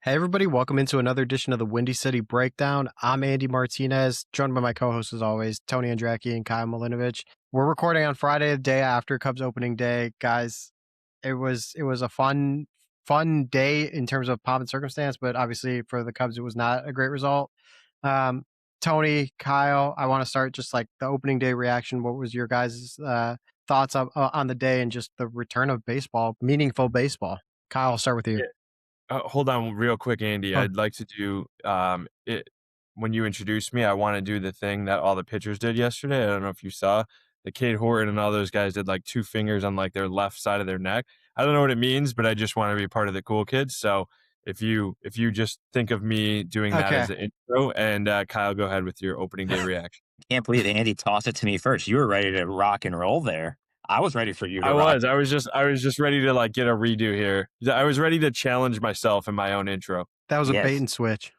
Hey everybody, welcome into another edition of the Windy City Breakdown. I'm Andy Martínez, joined by my co-hosts as always, Tony Andracki and Kyle Millinowisch. We're recording on Friday, the day after Cubs opening day. Guys, it was a fun day in terms of pomp and circumstance, but obviously for the Cubs it was not a great result. Tony, Kyle, I want to start just like the opening day reaction. What was your guys' thoughts on the day and just the return of baseball, meaningful baseball? Kyle, I'll start with you. Yeah. Hold on real quick, Andy. Oh. I'd like to do it when you introduced me. I want to do the thing that all the pitchers did yesterday. I don't know if you saw the Kate Horton and all those guys did like two fingers on like their left side of their neck. I don't know what it means, but I just want to be part of the cool kids. So if you just think of me doing that as an intro, and Kyle, go ahead with your opening day reaction. Can't believe Andy tossed it to me first. You were ready to rock and roll there. I was ready for you to I rock. was just ready to like get a redo here. I was ready to challenge myself in my own intro. That was a Yes. bait and switch.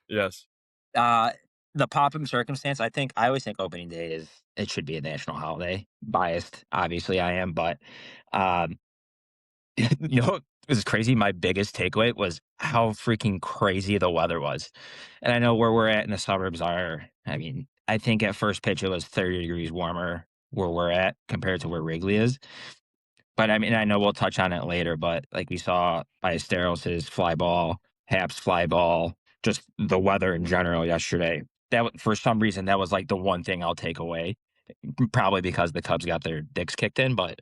Yes. The pop and circumstance, I always think opening day it should be a national holiday. Biased, obviously I am, but you know, it was crazy. My biggest takeaway was how freaking crazy the weather was. And I know where we're at in the suburbs I think at first pitch it was 30 degrees warmer where we're at compared to where Wrigley is. But I know we'll touch on it later, but like we saw Ballesteros' fly ball, Happ's fly ball, just the weather in general yesterday. For some reason, that was like the one thing I'll take away. Probably because the Cubs got their dicks kicked in, but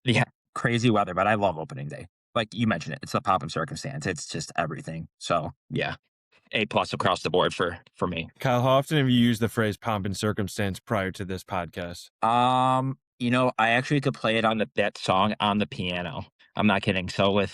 yeah, crazy weather. But I love opening day. Like you mentioned it, it's a pop and circumstance. It's just everything. So yeah, A+ across the board for me. Kyle, how often have you used the phrase pomp and circumstance prior to this podcast? I actually could play it on that song on the piano. I'm not kidding. So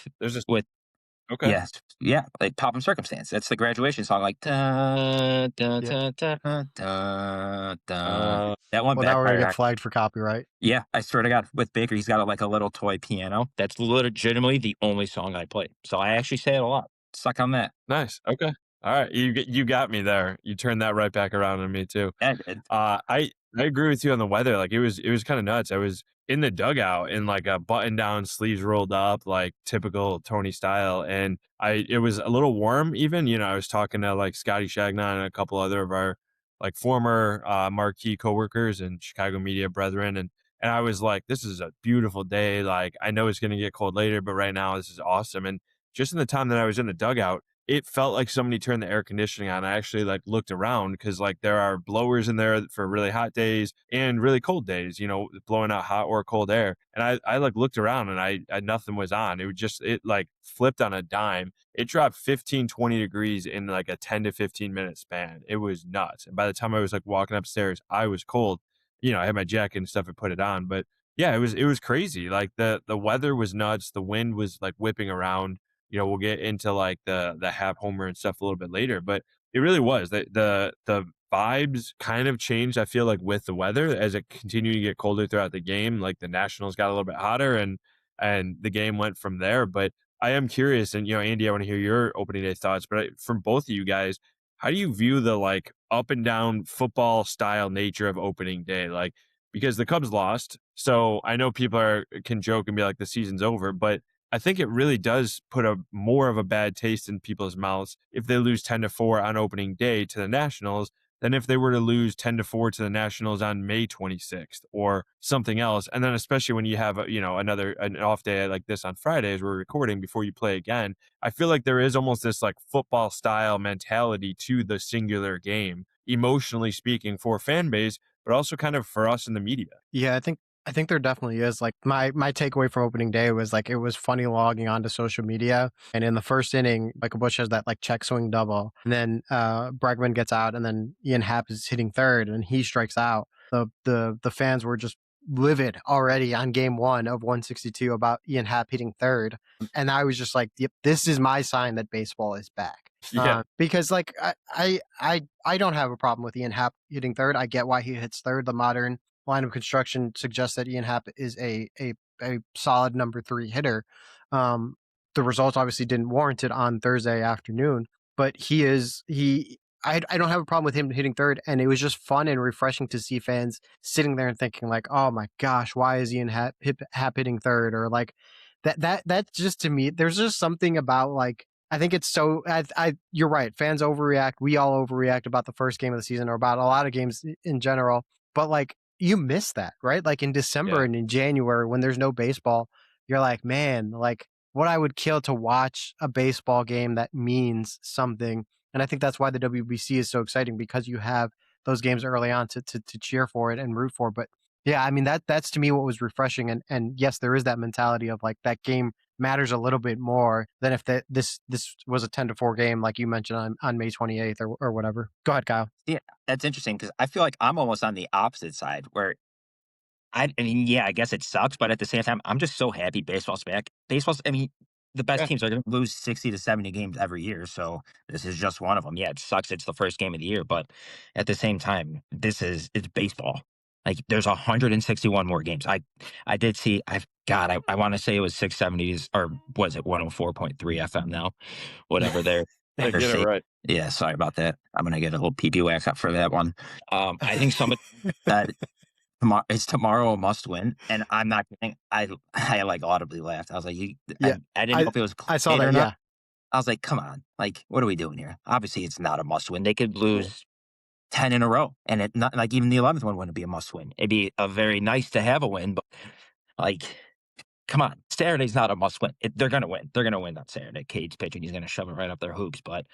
Okay. yes, yeah, like pop and circumstance. That's the graduation song, like da da Yeah. da da da da. That one. Well, now we're gonna get flagged for copyright. Yeah, I swear to God, with Baker, he's got like a little toy piano. That's legitimately the only song I play. So I actually say it a lot. Suck on that. Nice. Okay. All right. You got me there. You turned that right back around on me too. Yeah, it, I agree with you on the weather. Like it was kind of nuts. I was in the dugout in like a button down, sleeves rolled up, like typical Tony style. And it was a little warm even, I was talking to like Scotty Shagnon and a couple other of our like former marquee coworkers and Chicago media brethren. And I was like, this is a beautiful day. Like I know it's going to get cold later, but right now this is awesome. And just in the time that I was in the dugout, it felt like somebody turned the air conditioning on. I actually like looked around because like there are blowers in there for really hot days and really cold days, blowing out hot or cold air. And I like looked around and I nothing was on. It like flipped on a dime. It dropped 15, 20 degrees in like a 10 to 15 minute span. It was nuts. And by the time I was like walking upstairs, I was cold. I had my jacket and stuff and put it on, but yeah, it was crazy. Like the weather was nuts. The wind was like whipping around. We'll get into like the Hap Homer and stuff a little bit later, but it really was the vibes kind of changed. I feel like with the weather as it continued to get colder throughout the game, like the Nationals got a little bit hotter and the game went from there. But I am curious, and Andy, I want to hear your opening day thoughts. But from both of you guys, how do you view the like up and down football style nature of opening day? Like because the Cubs lost, so I know people can joke and be like the season's over, but I think it really does put more of a bad taste in people's mouths if they lose 10-4 on opening day to the Nationals than if they were to lose 10-4 to the Nationals on May 26th or something else. And then especially when you have an off day like this on Friday as we're recording before you play again, I feel like there is almost this like football style mentality to the singular game, emotionally speaking, for fan base, but also kind of for us in the media. Yeah, I think there definitely is. Like my takeaway from opening day was like it was funny logging onto social media, and in the first inning, Michael Busch has that like check swing double, and then Bregman gets out, and then Ian Happ is hitting third, and he strikes out. The fans were just livid already on game one of 162 about Ian Happ hitting third, and I was just like, yep, this is my sign that baseball is back. Yeah. Because like I don't have a problem with Ian Happ hitting third. I get why he hits third. The modern line of construction suggests that Ian Happ is a solid number 3 hitter. The results obviously didn't warrant it on Thursday afternoon, but I don't have a problem with him hitting third, and it was just fun and refreshing to see fans sitting there and thinking like, oh my gosh, why is Ian Happ hitting third? Or like that just to me, there's just something about like I think it's so. You're right. Fans overreact. We all overreact about the first game of the season, or about a lot of games in general. But like, you miss that, right? Like in December Yeah. and in January when there's no baseball, you're like, man, like what I would kill to watch a baseball game that means something. And I think that's why the WBC is so exciting, because you have those games early on to cheer for it and root for. But yeah, I mean that's to me what was refreshing. And yes, there is that mentality of like that game matters a little bit more than if this was a 10-4 game like you mentioned on May 28th or whatever. Go ahead, Kyle. Yeah, that's interesting because I feel like I'm almost on the opposite side where I mean, yeah, I guess it sucks, but at the same time, I'm just so happy baseball's back. I mean, the best Yeah. teams are going to lose 60 to 70 games every year. So this is just one of them. Yeah, it sucks. It's the first game of the year, but at the same time, it's baseball. Like there's 161 more games. I did see, I want to say it was 670s or was it 104.3 FM now? Whatever they're, Get it right. yeah, sorry about that. I'm going to get a little pee whack up for that one. I think somebody that tomorrow a must win, and I'm not kidding. I like audibly laughed. I was like, Yeah, I didn't know if it was I saw clickbait that. or Yeah, not. I was like, come on, like what are we doing here? Obviously, it's not a must win. They could lose 10 in a row, and it not like even the 11th one wouldn't be a must win. It'd be a very nice to have a win, but like, come on, Saturday's not a must win. They're gonna win. They're gonna win on Saturday. Cade's pitching. He's gonna shove it right up their hoops. But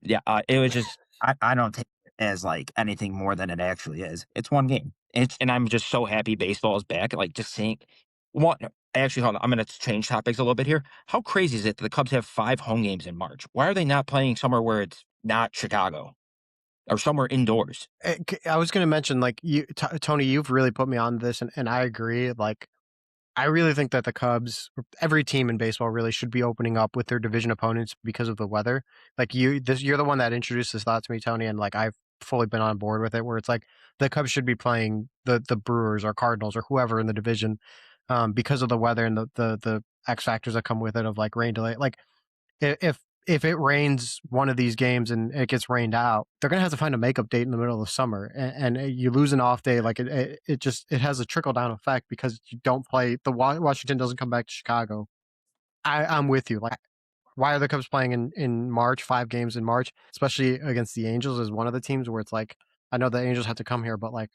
yeah, it was just I don't take it as like anything more than it actually is. It's one game. And I'm just so happy baseball is back. Like just seeing one. Actually, hold on. I'm going to change topics a little bit here. How crazy is it that the Cubs have 5 home games in March? Why are they not playing somewhere where it's not Chicago or somewhere indoors? I was going to mention like Tony, you've really put me on this, and I agree. Like, I really think that the Cubs, every team in baseball, really should be opening up with their division opponents because of the weather. Like you're the one that introduced this thought to me, Tony, and like I've fully been on board with it. Where it's like the Cubs should be playing the Brewers or Cardinals or whoever in the division, because of the weather and the X factors that come with it of like rain delay. Like if it rains one of these games and it gets rained out, they're gonna have to find a makeup date in the middle of the summer, and you lose an off day. Like it has a trickle down effect because you don't play. Washington doesn't come back to Chicago. I'm with you. Like, why are the Cubs playing in March? 5 games in March, especially against the Angels, is one of the teams where it's like I know the Angels have to come here, but like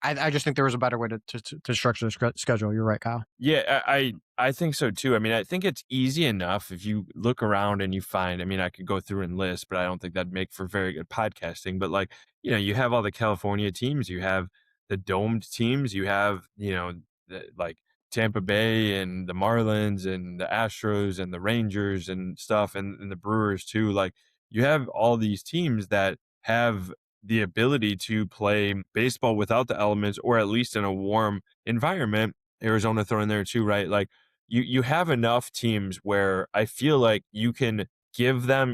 I just think there was a better way to structure the schedule. You're right, Kyle. Yeah, I think so too. I mean, I think it's easy enough if you look around and you find, I mean, I could go through and list, but I don't think that'd make for very good podcasting. But like, you have all the California teams, you have the domed teams, you have, like Tampa Bay and the Marlins and the Astros and the Rangers and stuff and the Brewers too. Like, you have all these teams that have the ability to play baseball without the elements, or at least in a warm environment. Arizona thrown in there too, right? Like you have enough teams where I feel like you can give them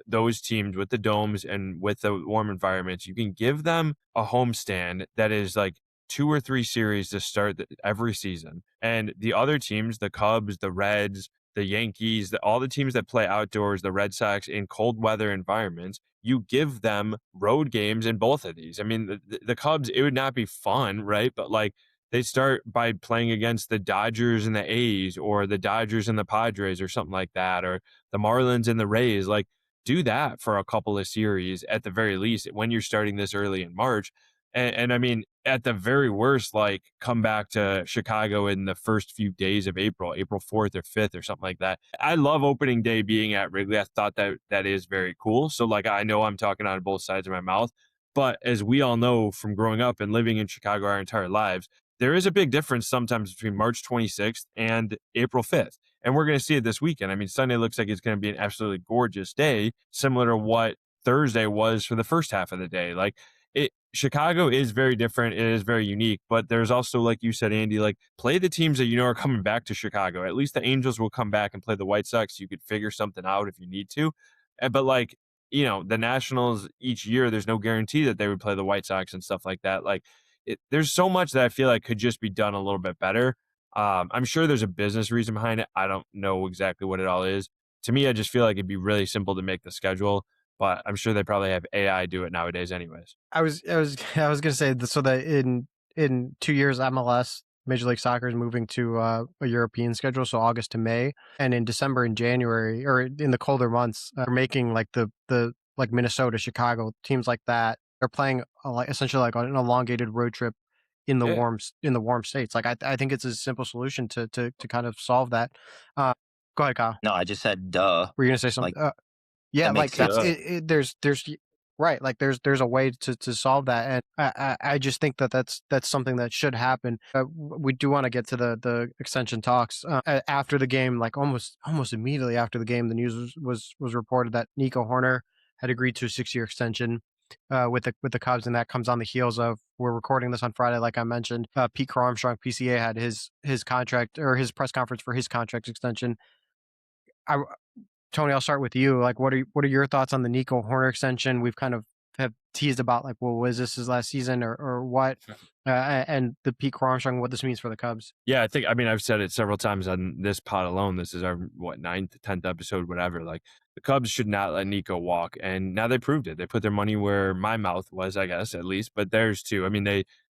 those teams with the domes and with the warm environments, you can give them a homestand that is like 2 or 3 series to start every season. And the other teams, the Cubs, the Reds, the Yankees, all the teams that play outdoors, the Red Sox, in cold weather environments, you give them road games in both of these. I mean, the Cubs, it would not be fun, right? But like they start by playing against the Dodgers and the A's, or the Dodgers and the Padres, or something like that, or the Marlins and the Rays. Like, do that for a couple of series at the very least when you're starting this early in March. And I mean, at the very worst, like come back to Chicago in the first few days of April 4th or 5th or something like that. I love opening day being at Wrigley. I thought that is very cool. So like, I know I'm talking out of both sides of my mouth, but as we all know from growing up and living in Chicago our entire lives, there is a big difference sometimes between March 26th and April 5th. And we're going to see it this weekend. I mean, Sunday looks like it's going to be an absolutely gorgeous day, similar to what Thursday was for the first half of the day. Like, Chicago is very different. It is very unique, but there's also, like you said, Andy, like play the teams that you know are coming back to Chicago. At least the Angels will come back and play the White Sox. You could figure something out if you need to. But like, the Nationals each year, there's no guarantee that they would play the White Sox and stuff like that. Like, there's so much that I feel like could just be done a little bit better. I'm sure there's a business reason behind it. I don't know exactly what it all is. To me, I just feel like it'd be really simple to make the schedule, but I'm sure they probably have AI do it nowadays anyways. I was gonna say so that in 2 years MLS Major League Soccer is moving to a European schedule, so August to May, and in December and January, or in the colder months, are making like the like Minnesota, Chicago teams like that. They're playing like essentially like an elongated road trip in the warm states. Like I think it's a simple solution to kind of solve that. Go ahead, Kyle. No, I just said duh. Were you gonna say something? Like, Yeah, that makes like sense. there's right, like there's a way to solve that, and I just think that's something that should happen. We do want to get to the extension talks after the game, like almost immediately after the game. The news was reported that Nico Hoerner had agreed to a 6-year extension with the Cubs, and that comes on the heels of, we're recording this on Friday, like I mentioned. Pete Crow-Armstrong, PCA, had his contract, or his press conference for his contract extension. Tony, I'll start with you. Like, what are your thoughts on the Nico Hoerner extension? We've kind of have teased about, like, well, was this his last season or what? And the Pete Crow-Armstrong, what this means for the Cubs. Yeah, I mean, I've said it several times on this pod alone. This is our, 9th, 10th episode, whatever. Like, the Cubs should not let Nico walk. And now they proved it. They put their money where my mouth was, I guess, at least, but theirs too. I mean,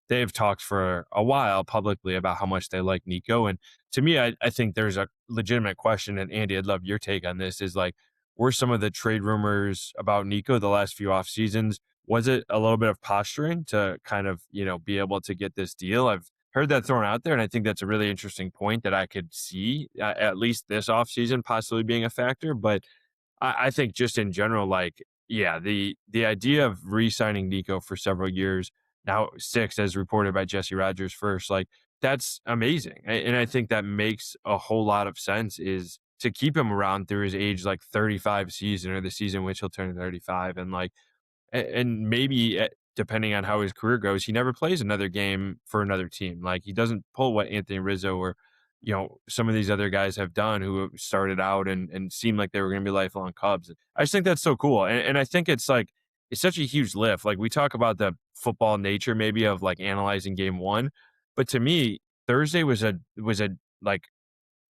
they've talked for a while publicly about how much they like Nico. And to me, I think there's a legitimate question. And Andy, I'd love your take on this, is like, were some of the trade rumors about Nico the last few off seasons, was it a little bit of posturing to kind of, be able to get this deal? I've heard that thrown out there, and I think that's a really interesting point that I could see at least this offseason possibly being a factor. But I think just in general, like, yeah, the idea of re-signing Nico for several years, now 6, as reported by Jesse Rogers first, like, that's amazing. And I think that makes a whole lot of sense, is to keep him around through his age, like 35 season, or the season which he'll turn 35. And like, and maybe depending on how his career goes, he never plays another game for another team. Like, he doesn't pull what Anthony Rizzo or, some of these other guys have done, who started out and seemed like they were going to be lifelong Cubs. I just think that's so cool. And I think it's like, it's such a huge lift. Like, we talk about the football nature maybe of like analyzing game one, but to me, Thursday was a like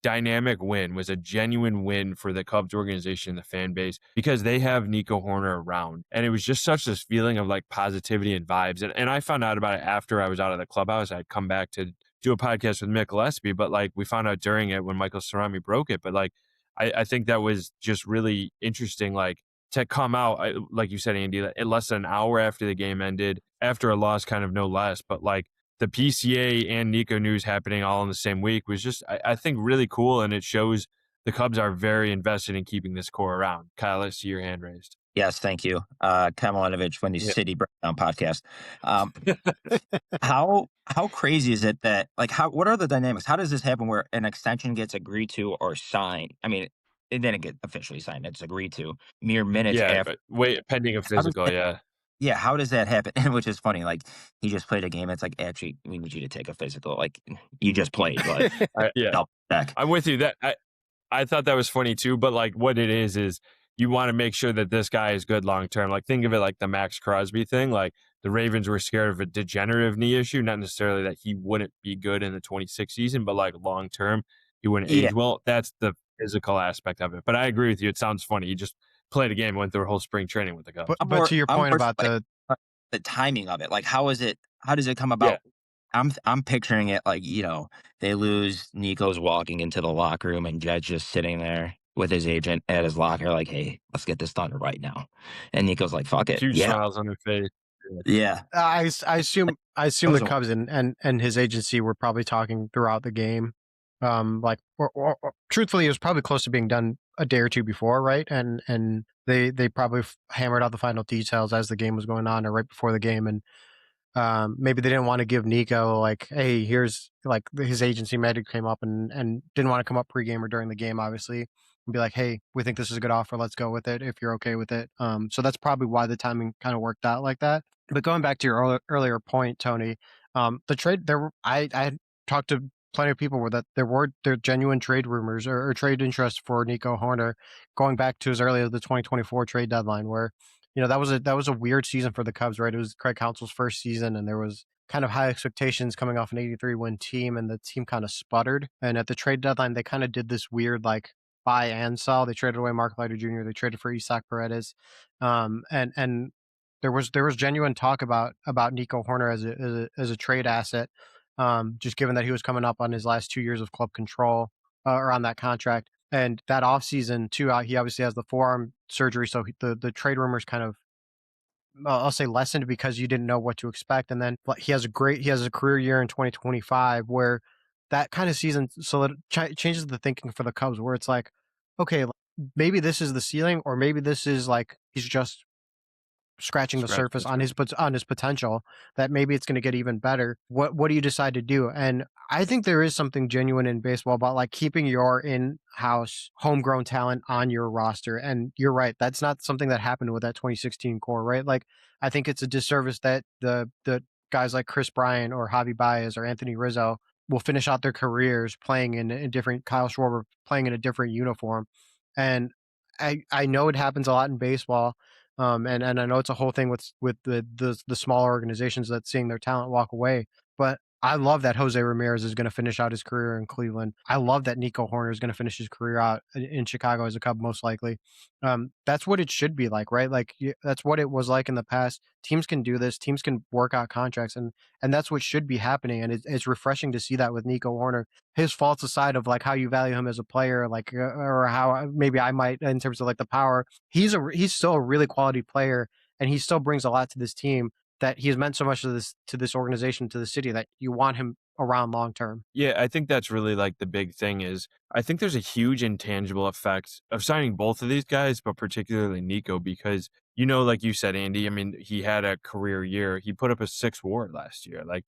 dynamic win, was a genuine win for the Cubs organization, the fan base, because they have Nico Hoerner around. And it was just such this feeling of like positivity and vibes. And I found out about it after I was out of the clubhouse. I'd come back to do a podcast with Mick Gillespie, but like, we found out during it when Michael Cerami broke it. But like, I think that was just really interesting, like, to come out, like you said, Andy, less than an hour after the game ended, after a loss, kind of, no less. But like, the PCA and Nico news happening all in the same week was just, I think, really cool. And it shows the Cubs are very invested in keeping this core around. Kyle, I see your hand raised. Yes, thank you. Kyle Millinowisch, Windy City Breakdown Podcast. How crazy is it that, like, what are the dynamics? How does this happen where an extension gets agreed to or signed? I mean, it didn't get officially signed. It's agreed to mere minutes after. Wait, pending a physical, yeah. Yeah, how does that happen? Which is funny. Like, he just played a game. It's like, actually, we need you to take a physical. Like, you just played. Like, yeah, back. I'm with you. That I thought that was funny too. But like, what it is you want to make sure that this guy is good long term. Like, think of it like the Max Crosby thing. Like, the Ravens were scared of a degenerative knee issue, not necessarily that he wouldn't be good in the 26 season, but like long term, he wouldn't age well. That's the physical aspect of it. But I agree with you. It sounds funny. He just played a game, went through a whole spring training with the Cubs. But to your point about the timing of it, like, how does it come about? Yeah. I'm picturing it like, they lose, Nico's walking into the locker room and Jed's just sitting there with his agent at his locker, like, hey, let's get this done right now. And Nico's like, fuck it. Huge smiles on their face. Yeah. I assume the Cubs and his agency were probably talking throughout the game. Like, or truthfully, it was probably close to being done a day or two before, right? And they probably hammered out the final details as the game was going on, or right before the game. And maybe they didn't want to give Nico, like, hey, here's, like, his agency medic came up and didn't want to come up pregame or during the game, obviously, and be like, hey, we think this is a good offer. Let's go with it if you're okay with it. So that's probably why the timing kind of worked out like that. But going back to your earlier point, Tony, the trade there, I talked to plenty of people where that there were genuine trade rumors or trade interest for Nico Hoerner going back to as early as the 2024 trade deadline, where, that was a weird season for the Cubs, right? It was Craig Counsell's first season, and there was kind of high expectations coming off an 83-win team, and the team kind of sputtered. And at the trade deadline, they kind of did this weird, like, buy and sell. They traded away Mark Leiter Jr. They traded for Isaac Paredes, and there was genuine talk about Nico Hoerner as a trade asset. just given that he was coming up on his last 2 years of club control or on that contract. And that offseason, too, he obviously has the forearm surgery. So the trade rumors kind of, I'll say, lessened because you didn't know what to expect. And then he has a career year in 2025 where that kind of season changes the thinking for the Cubs, where it's like, okay, maybe this is the ceiling, or maybe this is like he's just scratching the surface on his potential, that maybe it's going to get even better. What do you decide to do? And I think there is something genuine in baseball about like keeping your in-house homegrown talent on your roster. And you're right, that's not something that happened with that 2016 core, right? Like, I think it's a disservice that the guys like Chris Bryant or Javi Baez or Anthony Rizzo will finish out their careers playing in a different, Kyle Schwarber playing in a different uniform. And I know it happens a lot in baseball. And I know it's a whole thing with the smaller organizations that seeing their talent walk away. But I love that Jose Ramirez is going to finish out his career in Cleveland. I love that Nico Hoerner is going to finish his career out in Chicago as a Cub, most likely. That's what it should be like, right? Like that's what it was like in the past. Teams can do this. Teams can work out contracts, and that's what should be happening. And it's refreshing to see that with Nico Hoerner. His faults aside of like how you value him as a player, like or how maybe I might in terms of like the power, he's still a really quality player, and he still brings a lot to this team, that he has meant so much to this organization, to the city, that you want him around long term. Yeah, I think that's really like the big thing is I think there's a huge intangible effect of signing both of these guys, but particularly Nico, because, like you said, Andy, I mean, he had a career year. He put up a 6 WAR last year. Like,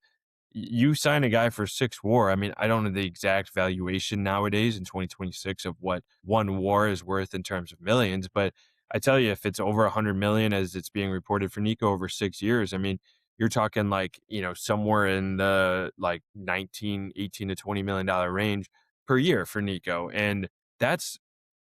you sign a guy for 6 WAR. I mean, I don't know the exact valuation nowadays in 2026 of what 1 WAR is worth in terms of millions, but I tell you, if it's over 100 million as it's being reported for Nico over 6 years, I mean, you're talking like, somewhere in the like 18 to $20 million range per year for Nico. And that's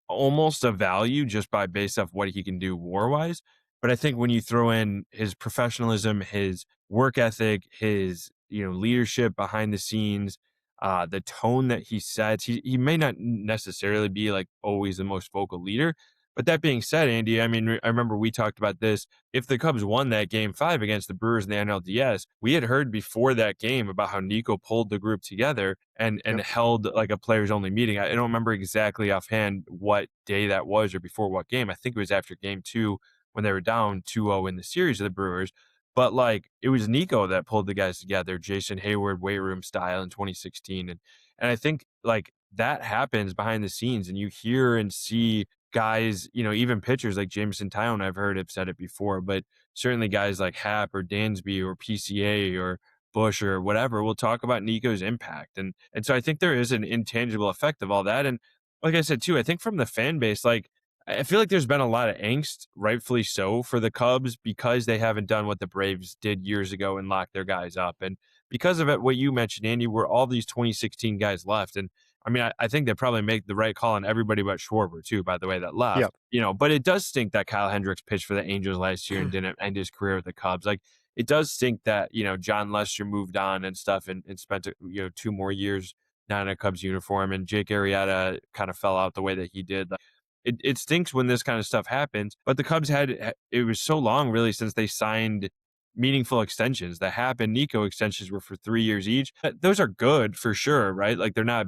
almost a value just by based off what he can do war wise. But I think when you throw in his professionalism, his work ethic, his leadership behind the scenes, the tone that he sets, he may not necessarily be like always the most vocal leader. But that being said, Andy, I mean, I remember we talked about this. If the Cubs won that game 5 against the Brewers in the NLDS, we had heard before that game about how Nico pulled the group together and Yep. held like a players only meeting. I don't remember exactly offhand what day that was or before what game. I think it was after game 2 when they were down 2-0 in the series of the Brewers. But like it was Nico that pulled the guys together, Jason Heyward weight room style in 2016. And I think like that happens behind the scenes and you hear and see guys, even pitchers like Jameson Taillon, I've heard have said it before, but certainly guys like Happ or Dansby or PCA or Bush or whatever will talk about Nico's impact. And so I think there is an intangible effect of all that. And like I said, too, I think from the fan base, like I feel like there's been a lot of angst, rightfully so, for the Cubs because they haven't done what the Braves did years ago and locked their guys up. And because of it, what you mentioned, Andy, were all these 2016 guys left. And I mean, I think they probably make the right call on everybody but Schwarber, too, by the way, that left. Yep. But it does stink that Kyle Hendricks pitched for the Angels last year and didn't end his career with the Cubs. Like, it does stink that, John Lester moved on and stuff and spent, 2 more years not in a Cubs uniform. And Jake Arrieta kind of fell out the way that he did. Like, it stinks when this kind of stuff happens. But the Cubs it was so long, really, since they signed meaningful extensions. The Happ and Nico extensions were for 3 years each. Those are good for sure, right? Like, they're not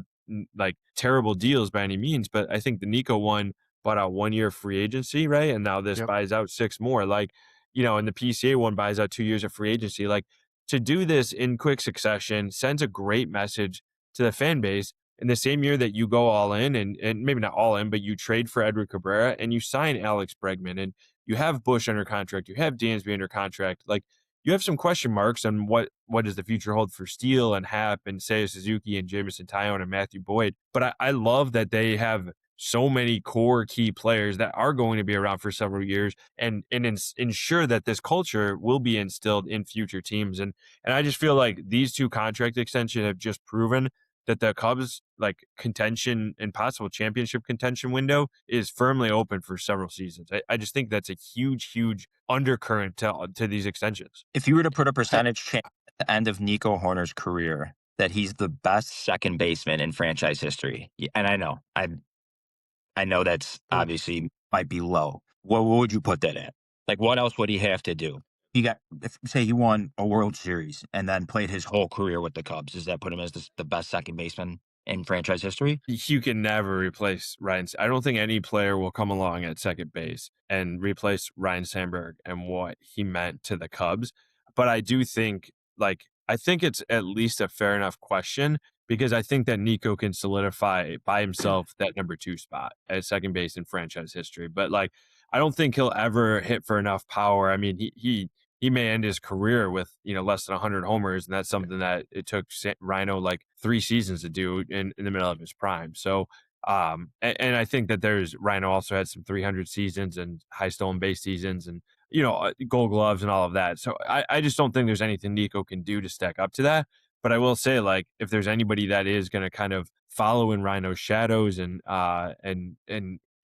like terrible deals by any means, but I think the Nico one bought out 1 year free agency, right? And now this Yep. buys out 6 more. Like, and the PCA one buys out 2 years of free agency. Like, to do this in quick succession sends a great message to the fan base. In the same year that you go all in and maybe not all in, but you trade for Edward Cabrera and you sign Alex Bregman and you have Bush under contract, you have Dansby under contract, like you have some question marks on what does the future hold for Steele and Happ and Seiya Suzuki and Jameson Taillon and Matthew Boyd. But I love that they have so many core key players that are going to be around for several years and ensure that this culture will be instilled in future teams. And I just feel like these 2 contract extensions have just proven that the Cubs like contention and possible championship contention window is firmly open for several seasons. I just think that's a huge undercurrent to these extensions. If you were to put a percentage chance at the end of Nico Hoerner's career that he's the best second baseman in franchise history, and I know that's obviously might be low. What would you put that at? Like, what else would he have to do? say he won a World Series and then played his whole career with the Cubs, does that put him as the best second baseman in franchise history? You can never replace Ryan. I don't think any player will come along at second base and replace Ryan Sandberg and what he meant to the Cubs. But I do think, I think it's at least a fair enough question, because I think that Nico can solidify by himself that number 2 spot at second base in franchise history. But I don't think he'll ever hit for enough power. I mean, he may end his career with, less than 100 homers, and that's something that it took Rhino 3 seasons to do in the middle of his prime. So, and I think that Rhino also had some 300 seasons and high stolen base seasons and, Gold Gloves and all of that. So I just don't think there's anything Nico can do to stack up to that. But I will say, if there's anybody that is going to kind of follow in Rhino's shadows and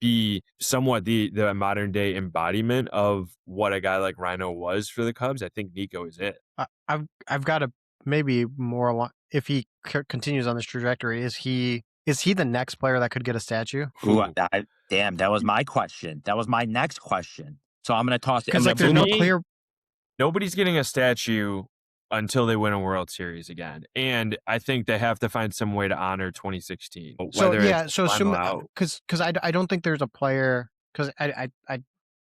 be somewhat the modern day embodiment of what a guy like Rhino was for the Cubs, I think Nico is it. I've got a maybe more if he continues on this trajectory. Is he the next player that could get a statue? Ooh, damn, that was my question. That was my next question. So I'm going to toss it. Because there's no clear. Nobody's getting a statue until they win a World Series again, and I think they have to find some way to honor 2016. Because I don't think there's a player, because I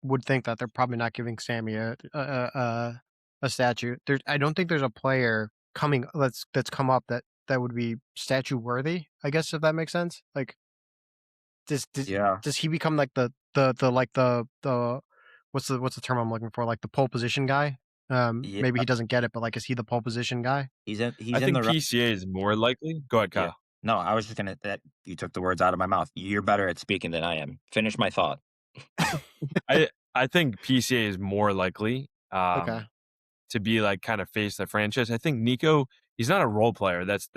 would think that they're probably not giving Sammy a statue. I don't think there's a player that's come up that would be statue worthy, I guess, if that makes sense. Does he become the what's the term I'm looking for? The pole position guy? Maybe he doesn't get it, but is he the pole position guy? I think PCA is more likely. Go ahead, Kyle. Yeah. No, I was just you took the words out of my mouth. You're better at speaking than I am. Finish my thought. I think PCA is more likely okay. to be kind of face the franchise. I think Nico, he's not a role player. That's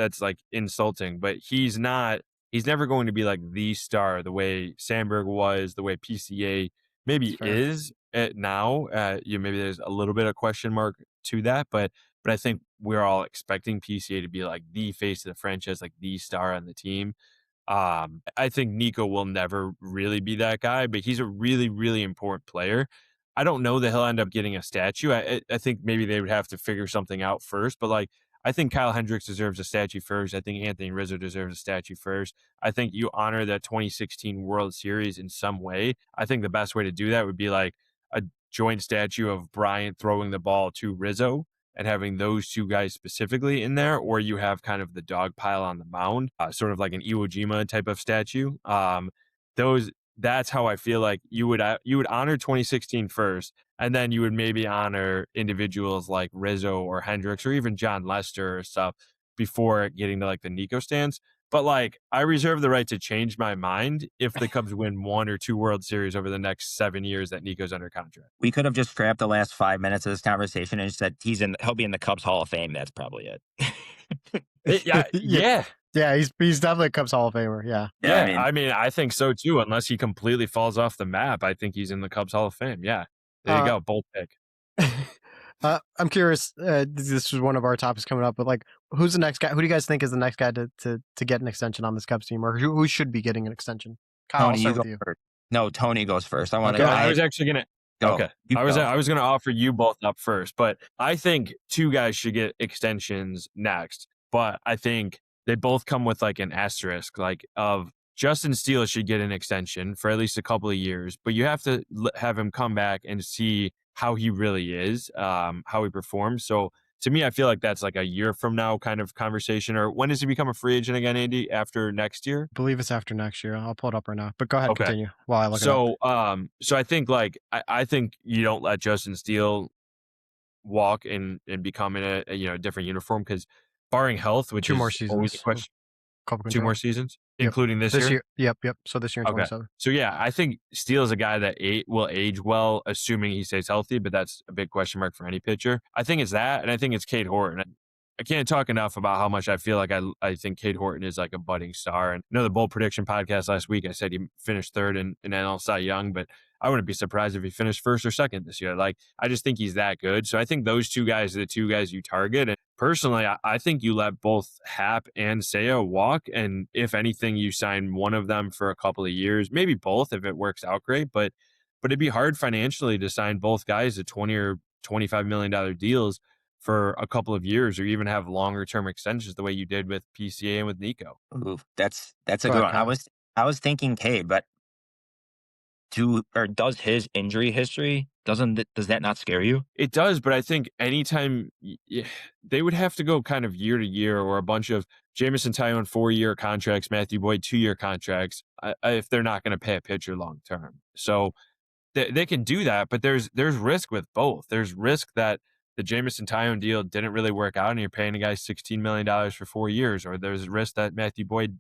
insulting, but he's never going to be the star the way Sandberg was, the way PCA maybe is now. Maybe there's a little bit of question mark to that, but I think we're all expecting PCA to be the face of the franchise, the star on the team. I think Nico will never really be that guy, but he's a really, really important player. I don't know that he'll end up getting a statue. I think maybe they would have to figure something out first, but I think Kyle Hendricks deserves a statue first. I think Anthony Rizzo deserves a statue first. I think you honor that 2016 World Series in some way. I think the best way to do that would be a joint statue of Bryant throwing the ball to Rizzo and having those two guys specifically in there, or you have kind of the dog pile on the mound, sort of like an Iwo Jima type of statue. That's how I feel you would honor 2016 first, and then you would maybe honor individuals like Rizzo or Hendricks or even John Lester or stuff before getting to the Nico stands. But I reserve the right to change my mind if the Cubs win 1 or 2 World Series over the next 7 years that Nico's under contract. We could have just scrapped the last 5 minutes of this conversation and said he'll be in the Cubs Hall of Fame. That's probably it. Yeah, he's definitely a Cubs Hall of Famer. Yeah. I mean, I think so too. Unless he completely falls off the map, I think he's in the Cubs Hall of Fame. Yeah, there you go, bold pick. I'm curious. This was one of our topics coming up, but who's the next guy? Who do you guys think is the next guy to get an extension on this Cubs team, or who should be getting an extension? Kyle, Tony, I'll start with you. First. No, Tony goes first. I want to. I was actually gonna. Go. Okay, I was gonna offer you both up first, but I think 2 guys should get extensions next. But I think they both come with an asterisk, of Justin Steele should get an extension for at least a couple of years, but you have to have him come back and see how he really is, how he performs. So to me, I feel that's a year from now kind of conversation. Or when does he become a free agent again, Andy? After next year? I believe it's after next year. I'll pull it up right now. But go ahead, continue while I look it up. So I think I think you don't let Justin Steele walk and become in a different uniform, because barring health, which 2 more is seasons. always a question. 2 more seasons, including this year? Yep. So this year in 27. So yeah, I think Steele is a guy that will age well, assuming he stays healthy, but that's a big question mark for any pitcher. I think it's that, and I think it's Cade Horton. I can't talk enough about how much I feel I think Cade Horton is a budding star. And the bold prediction podcast last week, I said he finished 3rd in NL Cy Young, but I wouldn't be surprised if he finished 1st or 2nd this year. I just think he's that good. So I think those 2 guys are the 2 guys you target. And personally, I think you let both Happ and Seiya walk. And if anything, you sign one of them for a couple of years, maybe both if it works out great. But it'd be hard financially to sign both guys to 20 or $25 million deals for a couple of years, or even have longer term extensions the way you did with PCA and with Nico. Ooh, that's a Go good ahead, one. Kyle. I was thinking Cade, but does his injury history does that not scare you? It does, but I think anytime they would have to go kind of year to year, or a bunch of Jameson Taillon 4-year contracts, Matthew Boyd 2-year contracts, if they're not going to pay a pitcher long term. So they can do that, but there's risk with both. There's risk that the Jameson Taillon deal didn't really work out and you're paying a guy $16 million for 4 years, or there's risk that Matthew Boyd,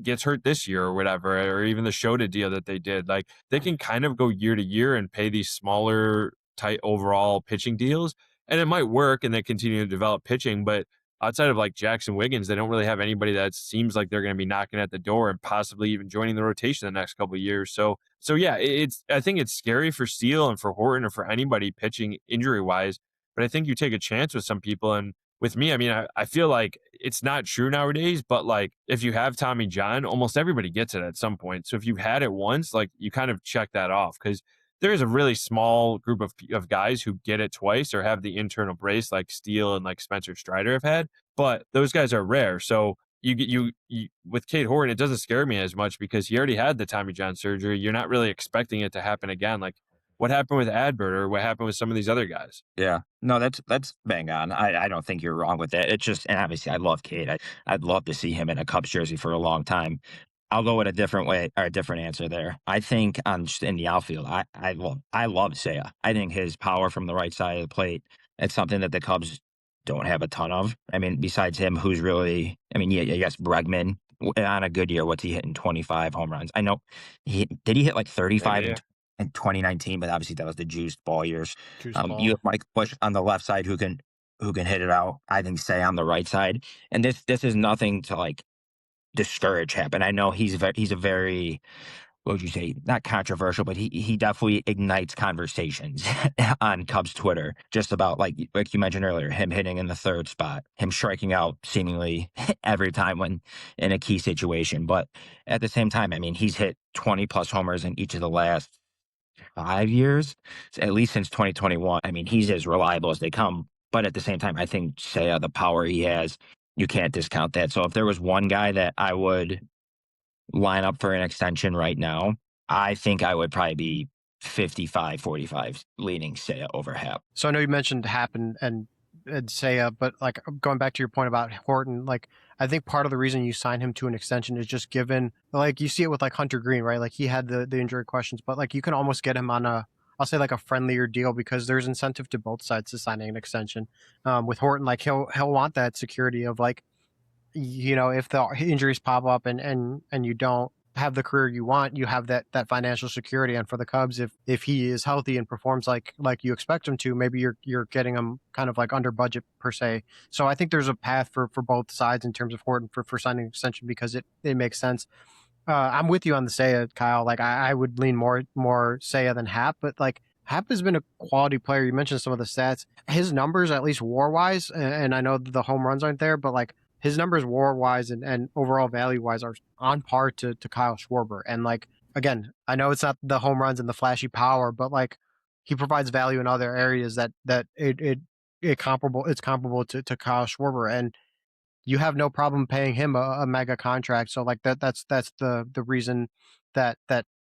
gets hurt this year or whatever, or even the Shota deal that they did. Like, they can kind of go year to year and pay these smaller, tight overall pitching deals, and it might work and they continue to develop pitching, but outside of like Jackson Wiggins, they don't really have anybody that seems like they're going to be knocking at the door and possibly even joining the rotation the next couple of years. So yeah, I think it's scary for Steele and for Horton or for anybody pitching injury wise, but I think you take a chance with some people. And with me, I mean, I feel like it's not true nowadays, but like if you have Tommy John, almost everybody gets it at some point. So if you've had it once, like you kind of check that off, because there is a really small group of guys who get it twice or have the internal brace, like Steele and like Spencer Strider have had, but those guys are rare. So you with Cade Horton, it doesn't scare me as much because he already had the Tommy John surgery. You're not really expecting it to happen again. Like what happened with Adbert or what happened with some of these other guys. Yeah. No, that's bang on. I don't think you're wrong with that. It's just, and obviously I love Cade. I'd love to see him in a Cubs jersey for a long time. I'll go with a different way or a different answer there. I think in the outfield, I love Seiya. I think his power from the right side of the plate, it's something that the Cubs don't have a ton of. I mean, besides him, who's really, I mean, yeah, yes, Bregman on a good year, what's he hitting? 25 home runs. I know he hit like 35 Yeah. in 2019, but obviously that was the juiced ball years. Juice ball. You have Mike Bush on the left side who can hit it out. I think Seiya on the right side. And this is nothing to like discourage him. And I know he's a very, what would you say, not controversial, but he definitely ignites conversations on Cubs Twitter, just about like you mentioned earlier, him hitting in the third spot, him striking out seemingly every time when in a key situation. But at the same time, I mean, he's hit 20 plus homers in each of the last 5 years, at least since 2021. I mean, he's as reliable as they come. But at the same time, I think Seiya, the power he has, you can't discount that. So if there was one guy that I would line up for an extension right now, I think I would probably be 55-45 leaning Seiya over Happ. So I know you mentioned Happ and Seiya, but like going back to your point about Horton, like I think part of the reason you sign him to an extension is just given, like you see it with like Hunter Green, right? Like he had the injury questions, but like you can almost get him on I'll say like a friendlier deal because there's incentive to both sides to signing an extension. With Horton, like he'll want that security of like, if the injuries pop up and you don't have the career you want, you have that financial security. And for the Cubs, if he is healthy and performs like you expect him to, maybe you're getting him kind of like under budget per se. So I think there's a path for both sides in terms of Horton for signing an extension because it makes sense. I'm with you on the Seiya, Kyle. Like I would lean more Seiya than Happ, but like Happ has been a quality player. You mentioned some of the stats. His numbers, at least WAR wise, and I know the home runs aren't there, but like his numbers WAR wise and overall value wise are on par to Kyle Schwarber. And like again, I know it's not the home runs and the flashy power, but like he provides value in other areas that it's comparable to Kyle Schwarber. And you have no problem paying him a mega contract. So like that's the reason that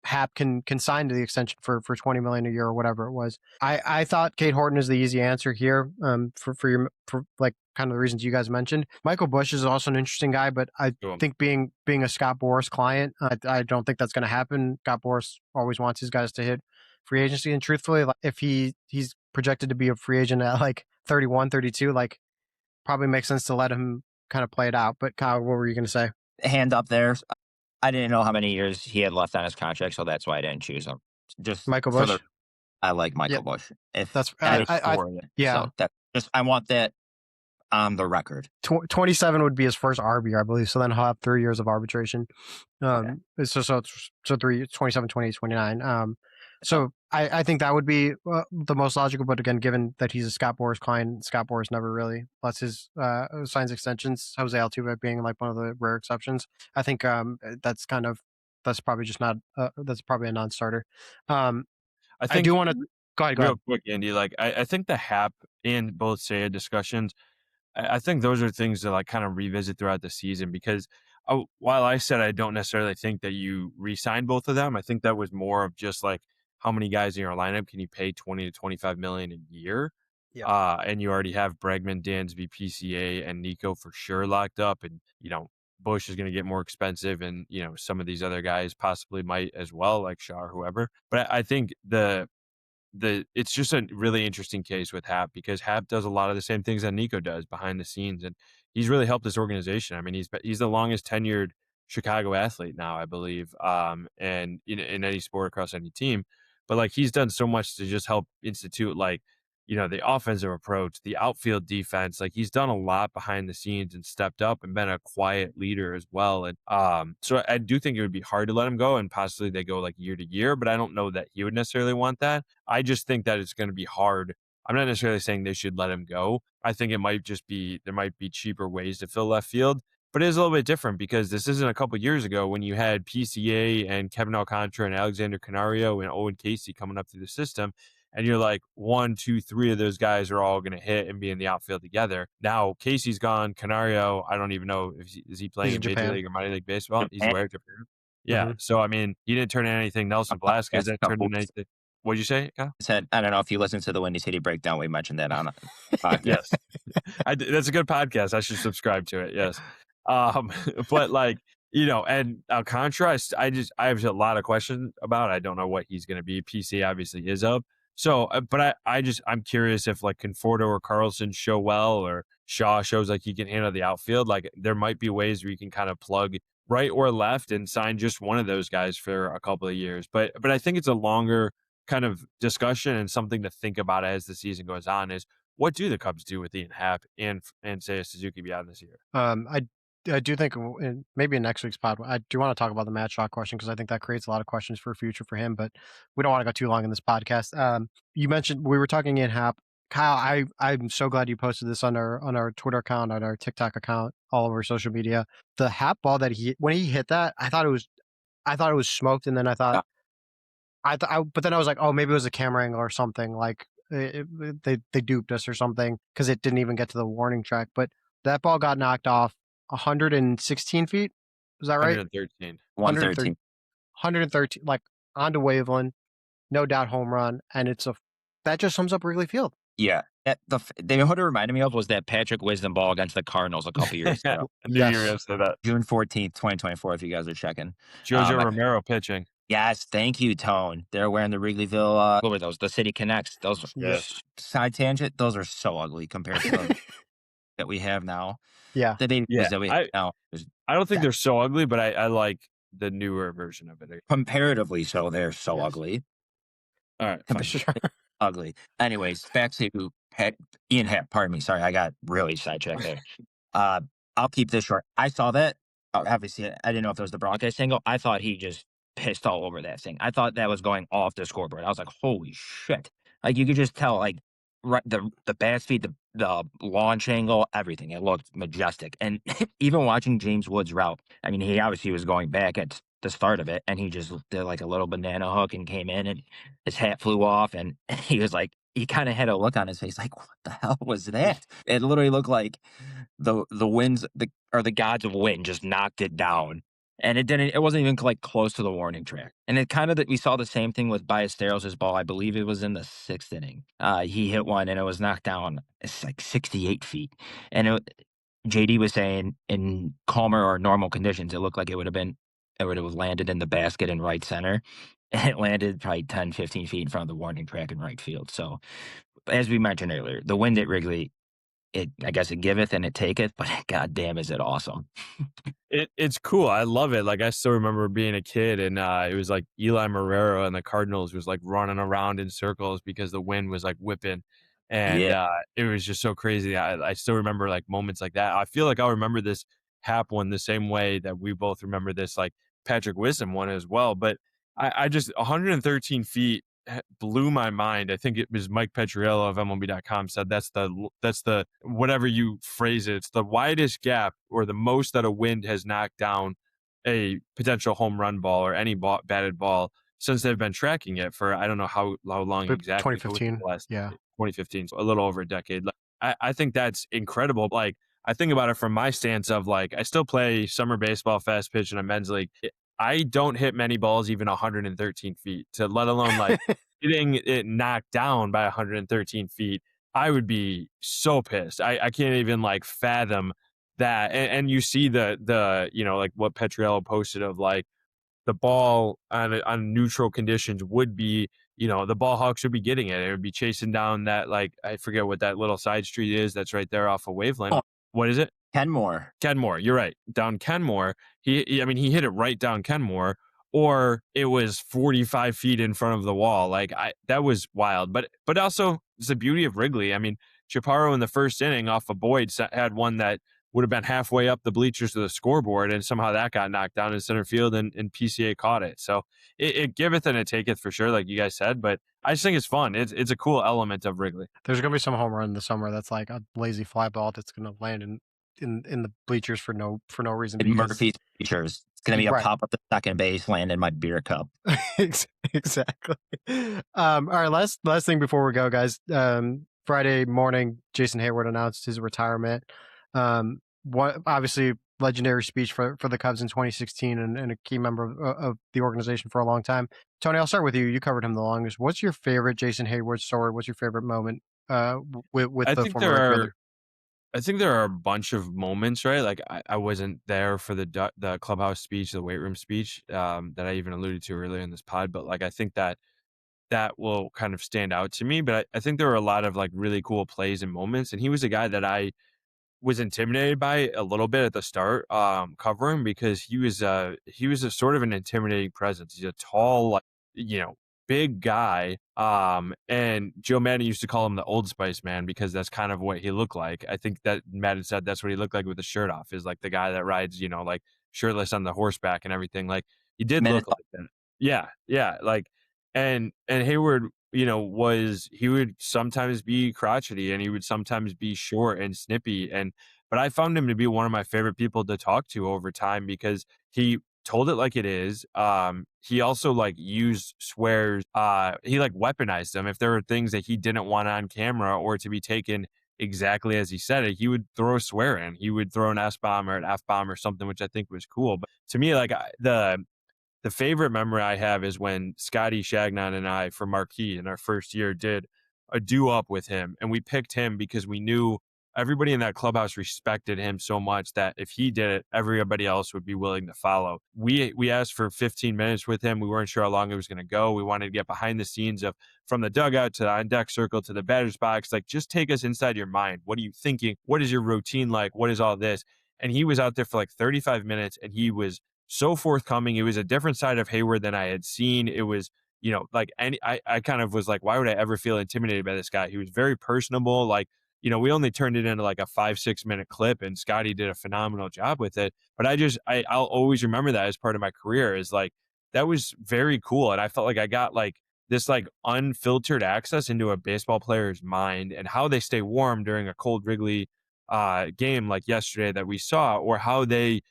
Happ can sign to the extension for $20 million a year or whatever it was. I thought Cade Horton is the easy answer here. For like kind of the reasons you guys mentioned. Michael Bush is also an interesting guy, but I think being a Scott Boras client, I don't think that's going to happen. Scott Boras always wants his guys to hit free agency, and truthfully, like, if he's projected to be a free agent at like 31, 32, like probably makes sense to let him kind of play it out. But Kyle, what were you going to say? Hand up there. I didn't know how many years he had left on his contract, so that's why I didn't choose him. Just Michael Bush. I like Michael Bush. If that's yeah. So that just I want that on the record. 27 would be his first RB, I believe. So then he'll have 3 years of arbitration. So 27, 28, 29. So I think that would be the most logical. But again, given that he's a Scott Boras client, Scott Boras never really lets his signs extensions. Jose Altuve being like one of the rare exceptions. I think that's probably just not that's probably a non-starter. I do want to Go ahead. Real quick, Andy, like I think the Hap and both Seiya discussions, I think those are things to like kind of revisit throughout the season because while I said I don't necessarily think that you re-sign both of them, I think that was more of just like how many guys in your lineup can you pay 20 to 25 million a year? Yeah. And you already have Bregman, Dansby, PCA, and Nico for sure locked up, and Bush is going to get more expensive, and some of these other guys possibly might as well, like Shaw or whoever. But I think it's just a really interesting case with Hap because Hap does a lot of the same things that Nico does behind the scenes, and he's really helped this organization. I mean, he's the longest tenured Chicago athlete now, I believe, and in any sport across any team. But like he's done so much to just help institute like the offensive approach, the outfield defense. Like he's done a lot behind the scenes and stepped up and been a quiet leader as well. And so I do think it would be hard to let him go, and possibly they go like year to year. But I don't know that he would necessarily want that. I just think that it's going to be hard. I'm not necessarily saying they should let him go. I think it might just be there might be cheaper ways to fill left field. But it is a little bit different because this isn't a couple years ago when you had PCA and Kevin Alcantara and Alexander Canario and Owen Casey coming up through the system. And you're like 1, 2, 3 of those guys are all going to hit and be in the outfield together. Now Casey's gone. Canario, I don't even know if is he playing in Major League or minor league baseball. He's where Japan. Yeah. Mm-hmm. So I mean, he didn't turn in anything. Nelson Velasquez didn't turn in anything. What'd you say, Kyle? Said, I don't know if you listened to the Windy City breakdown. We mentioned that on a podcast. Yes, that's a good podcast. I should subscribe to it. Yes, but like and Alcantara, I have a lot of questions about. I don't know what he's going to be. PC obviously is up. So, but I'm curious if like Conforto or Carlson show well, or Shaw shows like he can handle the outfield. Like there might be ways where you can kind of plug right or left and sign just one of those guys for a couple of years. But I think it's a longer kind of discussion and something to think about as the season goes on is what do the Cubs do with Ian Happ and Seiya Suzuki beyond this year? I do think maybe in next week's pod, I do want to talk about the Matt Shaw question because I think that creates a lot of questions for future for him, but we don't want to go too long in this podcast. You mentioned we were talking Ian Happ. Kyle, I'm so glad you posted this on our Twitter account, on our TikTok account, all over social media. The Happ ball that when he hit that, I thought it was smoked, and then I thought, but then I was like, oh, maybe it was a camera angle or something. Like they duped us or something because it didn't even get to the warning track. But that ball got knocked off 116 feet. Is that right? 113, like onto Waveland, no doubt home run, and that just sums up Wrigley Field. Yeah. The what it reminded me of was that Patrick Wisdom ball against the Cardinals a couple years ago. June 14th, 2024, if you guys are checking. Jojo Romero pitching. Yes, thank you, Tone. They're wearing the Wrigleyville, what were those? The City Connects. Those side tangent, those are so ugly compared to those that we have now. Yeah. That we have now. I don't think they're so ugly, but I like the newer version of it. Comparatively so, they're so ugly. All right. Ugly. Anyways, back to Ian Happ. Pardon me. Sorry, I got really sidetracked there. I'll keep this short. I saw that. Obviously, I didn't know if it was the broadcast single. I thought he just pissed all over that thing. I thought that was going off the scoreboard. I was like, holy shit. Like, you could just tell, like, right, the bat speed, the launch angle, everything. It looked majestic. And even watching James Wood's route, I mean, he obviously was going back at the start of it, and he just did like a little banana hook and came in, and his hat flew off, and he was like, he kind of had a look on his face like, what the hell was that? It literally looked like the winds, the gods of wind just knocked it down. And it wasn't even like close to the warning track. And it kind of, we saw the same thing with Ballesteros' ball. I believe it was in the 6th inning. He hit one and it was knocked down. It's like 68 feet. And JD was saying in calmer or normal conditions, it looked like it would have landed in the basket in right center. And it landed probably 10, 15 feet in front of the warning track in right field. So as we mentioned earlier, the wind at Wrigley, I guess it giveth and it taketh, but goddamn is it awesome. It's cool. I love it. Like I still remember being a kid, and it was like Eli Marrero and the Cardinals was like running around in circles because the wind was like whipping, and it was just so crazy. I still remember like moments like that. I feel like I'll remember this Hap one the same way that we both remember this like Patrick Wisdom one as well. But I just 113 feet blew my mind. I think it was Mike Petriello of MLB.com said that's the whatever you phrase it, it's the widest gap or the most that a wind has knocked down a potential home run ball or any batted ball since they've been tracking it for, I don't know how long But exactly. It was 2015. last Yeah. 2015, so a little over a decade. Like, I think that's incredible. Like, I think about it from my stance of like, I still play summer baseball, fast pitch in a men's league. I don't hit many balls even 113 feet, to let alone like getting it knocked down by 113 feet. I would be so pissed. I can't even like fathom that. And you see the like what Petriello posted of like the ball on neutral conditions would be, the ball hawks would be getting it. It would be chasing down that, like, I forget what that little side street is that's right there off of Waveland. Oh. What is it? Kenmore. Kenmore, you're right. Down Kenmore. I mean, he hit it right down Kenmore, or it was 45 feet in front of the wall. Like, that was wild. But also, it's the beauty of Wrigley. I mean, Chaparro in the first inning off of Boyd had one that would have been halfway up the bleachers to the scoreboard, and somehow that got knocked down in center field, and PCA caught it. So it giveth and it taketh for sure, like you guys said. But I just think it's fun. It's a cool element of Wrigley. There's gonna be some home run in the summer that's like a lazy fly ball that's gonna land in the bleachers for no reason. In Murphy's bleachers. It's going to be a pop up the second base, land in my beer cup. Exactly. All right, last thing before we go, guys. Friday morning, Jason Heyward announced his retirement. Obviously legendary speech for the Cubs in 2016 and a key member of the organization for a long time. Tony, I'll start with you. You covered him the longest. What's your favorite Jason Heyward story? What's your favorite moment with the former? I think there are a bunch of moments, right? Like I wasn't there for the clubhouse speech, the weight room speech that I even alluded to earlier in this pod, but like I think that will kind of stand out to me. But I think there are a lot of like really cool plays and moments, and he was a guy that I was intimidated by a little bit at the start, covering, because he was a sort of an intimidating presence. He's a tall, like, big guy. And Joe Madden used to call him the Old Spice man because that's kind of what he looked like. I think that Madden said that's what he looked like with the shirt off, is like the guy that rides, like shirtless on the horseback and everything. Like he did look like that. Yeah. Yeah. Like, and Heyward, he would sometimes be crotchety and he would sometimes be short and snippy. But I found him to be one of my favorite people to talk to over time because he told it like it is. He also like used swears. He like weaponized them. If there were things that he didn't want on camera or to be taken exactly as he said it, he would throw a swear in. He would throw an S-bomb or an F-bomb or something, which I think was cool. But to me, like the favorite memory I have is when Scotty Shagnon and I, for Marquee in our first year, did a do-up with him. And we picked him because we knew everybody in that clubhouse respected him so much that if he did it, everybody else would be willing to follow. We asked for 15 minutes with him. We weren't sure how long it was going to go. We wanted to get behind the scenes of from the dugout to the on-deck circle to the batter's box. Like, just take us inside your mind. What are you thinking? What is your routine like? What is all this? And he was out there for like 35 minutes, and he was so forthcoming. It was a different side of Heyward than I had seen. It was, like I kind of was like, why would I ever feel intimidated by this guy? He was very personable. Like, we only turned it into like a 5-6 minute clip, and Scotty did a phenomenal job with it. But I'll always remember that as part of my career, is like, that was very cool. And I felt like I got like this like unfiltered access into a baseball player's mind and how they stay warm during a cold Wrigley game like yesterday that we saw, or how they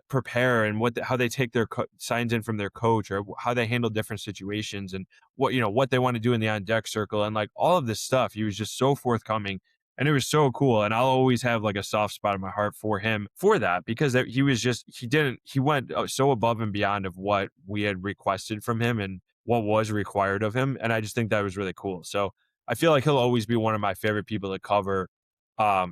prepare and how they take their signs in from their coach, or how they handle different situations, and what they want to do in the on deck circle, and like all of this stuff. He was just so forthcoming, and it was so cool. And I'll always have like a soft spot in my heart for him for that, because he went so above and beyond of what we had requested from him and what was required of him. And I just think that was really cool. So I feel like he'll always be one of my favorite people to cover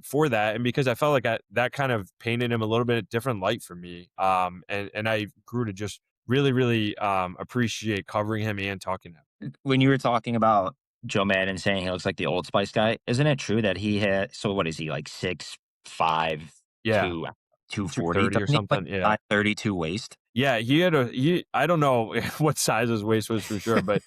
for that. And because I felt like that kind of painted him a little bit different light for me. And I grew to just really, really appreciate covering him and talking to him. When you were talking about Joe Madden saying he looks like the Old Spice guy, isn't it true that he had, so what is he, like 6'5", yeah, 240 or something? Like 932 waist. Yeah, I don't know what size his waist was for sure, but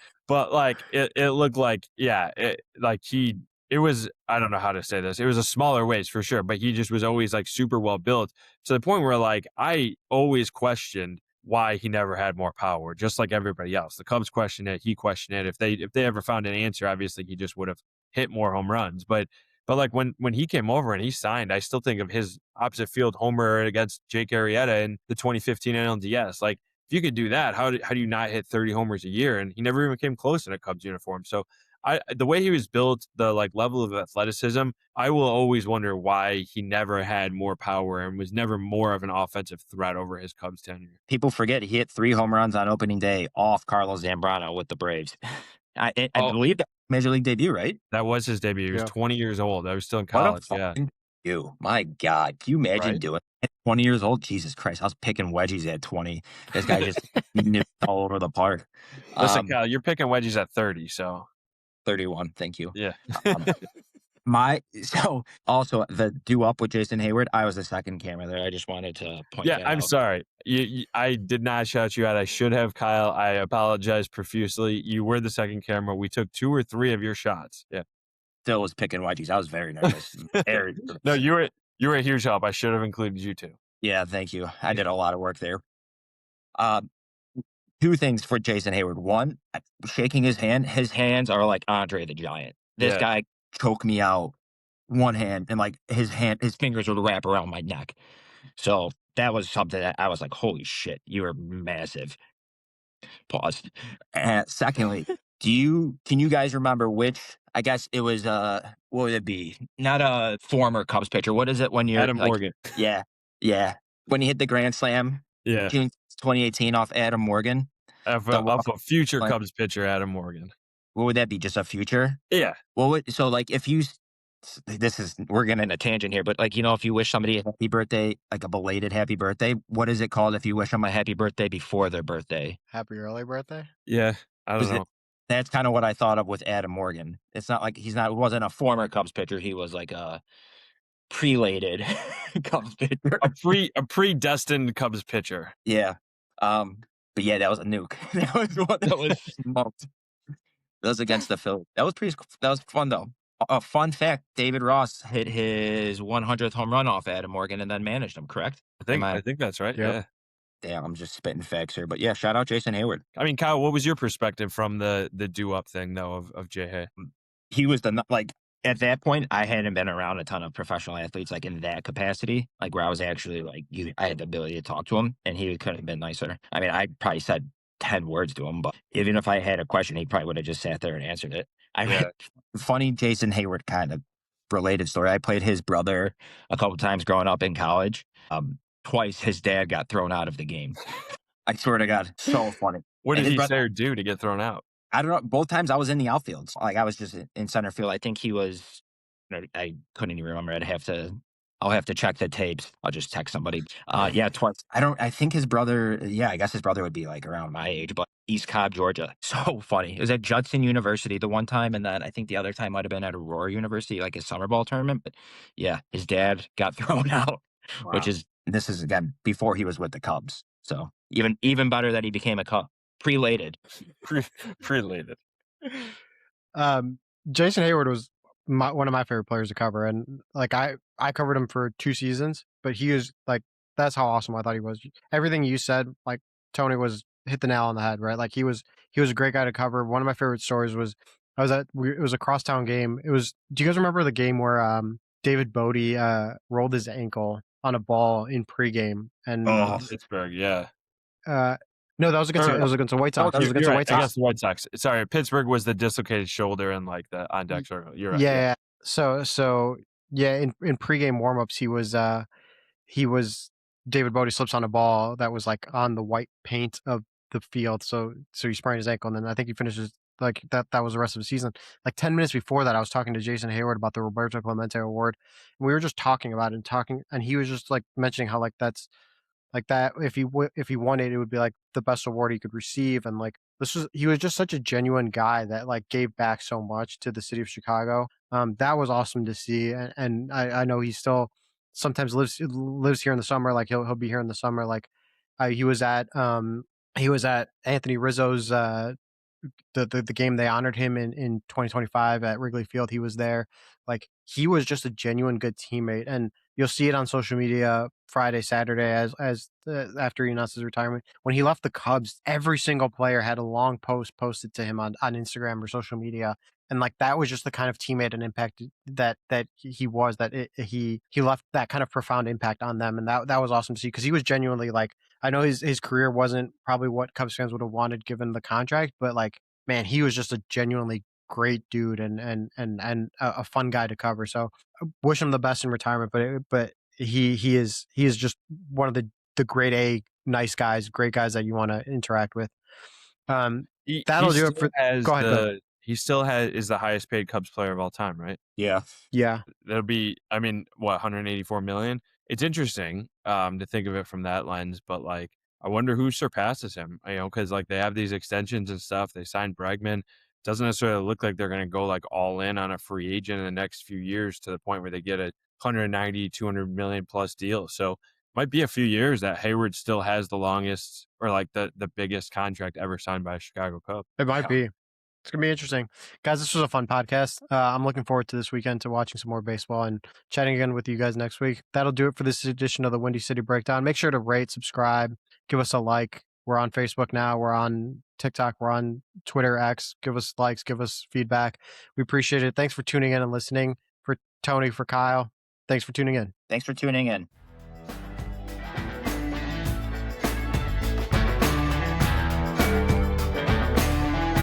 like it looked like, yeah, it was, I don't know how to say this. It was a smaller waist for sure, but he just was always like super well built, to the point where like I always questioned why he never had more power, just like everybody else. The Cubs questioned it, he questioned it. If they ever found an answer, obviously he just would have hit more home runs. But like when he came over and he signed, I still think of his opposite field homer against Jake Arrieta in the 2015 NLDS. Like, if you could do that, how do you not hit 30 homers a year? And he never even came close in a Cubs uniform. So the way he was built, the like level of athleticism, I will always wonder why he never had more power and was never more of an offensive threat over his Cubs tenure. People forget he hit 3 home runs on opening day off Carlos Zambrano with the Braves. I believe that Major League debut, right? That was his debut. He was 20 years old. I was still in What a college. Yeah. fucking debut. My God. Can you imagine Right? doing it? At 20 years old? Jesus Christ. I was picking wedgies at 20. This guy just nipped all over the park. Listen, Kyle, you're picking wedgies at 30, so 31. Thank you. yeah. So also the do up with Jason Heyward, I was the second camera there. I just wanted to point that I'm out. sorry. I did not shout you out. I should have, Kyle. I apologize profusely. You were the second camera. We took 2 or 3 of your shots. Yeah. Still was picking wedgies. I was very nervous. Very nervous. No, you were a huge help. I should have included you too. Yeah, thank you. I did a lot of work there. 2 things for Jason Heyward. One, shaking his hand. His hands are like Andre the Giant. This guy choked me out. One hand, and like his fingers would wrap around my neck. So that was something that I was like, holy shit, you are massive. Pause. And secondly, can you guys remember which, I guess it was, what would it be? Not a former Cubs pitcher. What is it when you're Adam Morgan. Yeah. When he hit the grand slam, June 2018 off Adam Morgan. Off a future Cubs pitcher, Adam Morgan. What would that be? Just a future? Yeah. So like if you, we're getting in a tangent here, but like, if you wish somebody a happy birthday, like a belated happy birthday, what is it called if you wish them a happy birthday before their birthday? Happy early birthday? Yeah. I don't know. That's kind of what I thought of with Adam Morgan. It's not like he wasn't a former Cubs pitcher. He was like a prelated Cubs pitcher. A predestined Cubs pitcher. Yeah. But yeah, that was a nuke. That was one that was smoked. That was against the Phillies. That was fun though. A fun fact, David Ross hit his 100th home run off Adam Morgan and then managed him, correct? I think that's right. Yep. Yeah. Damn, I'm just spitting facts here. But yeah, shout out Jason Heyward. I mean, Kyle, what was your perspective from the do-up thing, though, of Jay Hay? He was at that point, I hadn't been around a ton of professional athletes like in that capacity, like where I was actually I had the ability to talk to him, and he couldn't have been nicer. I mean, I probably said 10 words to him, but even if I had a question, he probably would have just sat there and answered it. Funny Jason Heyward kind of related story. I played his brother a couple times growing up in college. Twice his dad got thrown out of the game. I swear to God, so funny. What did he say or do to get thrown out? I don't know. Both times I was in the outfield. Like I was just in center field. I think he was, I couldn't even remember. I'll have to check the tapes. I'll just text somebody. Yeah, twice. I think his brother, I guess his brother would be like around my age, but East Cobb, Georgia. So funny. It was at Judson University the one time, and then I think the other time might have been at Aurora University, like a summer ball tournament. But yeah, his dad got thrown out, which is, this is again before he was with the Cubs. So even better that he became a Cub. Prelated. Prelated. Jason Heyward was one of my favorite players to cover, and like I covered him for 2 seasons, but he was like, that's how awesome I thought he was. Everything you said, like Tony hit the nail on the head, right? Like he was a great guy to cover. One of my favorite stories was it was a crosstown game. Do you guys remember the game where David Bodie rolled his ankle on a ball in pregame and Pittsburgh, yeah. No, that was against the White Sox. It was against the White Sox. Against the White Sox. Sorry, Pittsburgh was the dislocated shoulder and like the on deck circle. You're right. Yeah. So in pregame warmups, he was David Bodie slips on a ball that was like on the white paint of the field. So he sprained his ankle, and then I think he finishes like that. That was the rest of the season. Like 10 minutes before that, I was talking to Jason Heyward about the Roberto Clemente Award, and we were just talking about it and he was just like mentioning how like that's. Like that, if he won it, it would be like the best award he could receive, and like he was just such a genuine guy that like gave back so much to the city of Chicago. That was awesome to see, and I know he still sometimes lives here in the summer. Like he'll be here in the summer. Like he was at Anthony Rizzo's the game they honored him in 2025 at Wrigley Field. He was there. Like he was just a genuine good teammate, and you'll see it on social media Friday, Saturday as after he announced his retirement. When he left the Cubs, every single player had a long post posted to him on Instagram or social media, And like that was just the kind of teammate and impact that he was, that he left that kind of profound impact on them. And that was awesome to see, because he was genuinely like, I know his career wasn't probably what Cubs fans would have wanted given the contract, but like, man, he was just a genuinely great dude and a fun guy to cover. So wish him the best in retirement, but he is just one of the grade A nice guys, great guys that you want to interact with. That'll do it for. Go ahead, Bill. He still is the highest paid Cubs player of all time, right? Yeah. That'll be, I mean, what, 184 million? It's interesting to think of it from that lens, but like, I wonder who surpasses him, because like they have these extensions and stuff. They signed Bregman. Doesn't necessarily look like they're going to go like all in on a free agent in the next few years to the point where they get a 190, 200 million plus deal. So might be a few years that Heyward still has the longest or like the biggest contract ever signed by a Chicago Cub. It might be. It's going to be interesting. Guys, this was a fun podcast. I'm looking forward to this weekend to watching some more baseball and chatting again with you guys next week. That'll do it for this edition of the Windy City Breakdown. Make sure to rate, subscribe, give us a like. We're on Facebook now. We're on TikTok. We're on Twitter, X. Give us likes. Give us feedback. We appreciate it. Thanks for tuning in and listening. For Tony, for Kyle, thanks for tuning in. Thanks for tuning in.